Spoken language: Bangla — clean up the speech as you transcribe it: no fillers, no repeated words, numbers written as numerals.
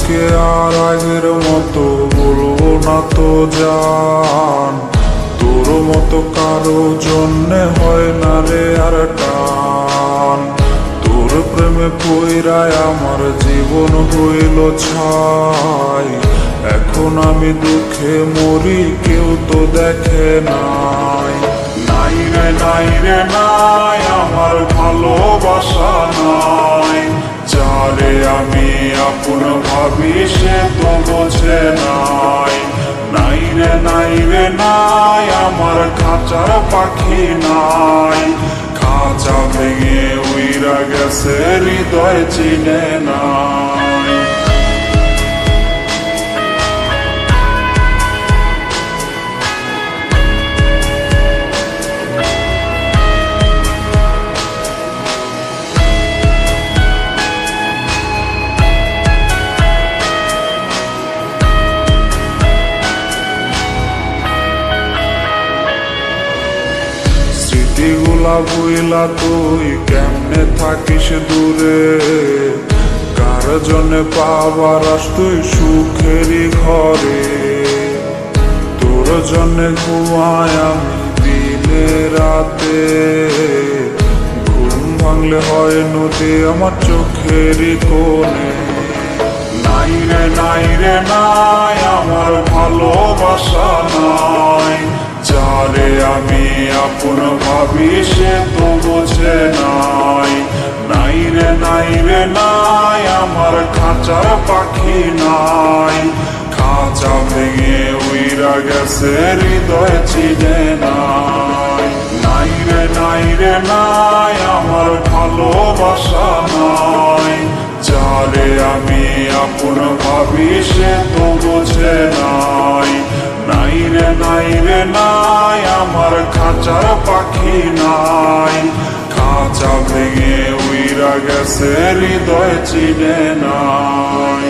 আজকে আর আগের মতো বলবো না তো জান, তোর মতো কারো জন্যে হয় না রে আর টান। তোর প্রেমে পইরায় আমার জীবন হইল ছাই, এখন আমি দুঃখে মরি কেউ তো দেখে নাই। নাই রে নাই রে নাই আমার ভালোবাসা নাই, যারে আমি আপন ভাবি সে তো বোঝে নাই। নাই রে নাই রে নাই আমার খাঁচার পাখি নাই, খাঁচা ভেঙে উইরা গেছে হৃদয় চিনে নাই। স্মৃতিগুলা ভুইলা তুই কেমনে থাকিস দূরে, কার জন্যে পাবার আস তুই সুখেরই ঘরে। তোর জন্যে ঘুমায় আমি দিনে রাতে, ঘুম ভাঙলে হয় নদী আমার চোখেরই কোণে। নাই রে নাই রে নাই আমার ভালোবাসা নাই, যারে আমি আপন ভাবি সে তো বোঝে নাই। নাই রে নাই রে নাই আমার খাঁচার পাখি নাই, খাঁচা ভেঙে উইরা গেছে হৃদয় চিনে নাই। নাই রে নাই রে নাই আমার ভালোবাসা নাই, যারে আমি আপন ভাবি সে তো বোঝে নাই। নাই রে নাই রে নাই আমার খাঁচার পাখি নাই, খাঁচা ভেঙে উইরা গেছে হৃদয় চিনে নাই।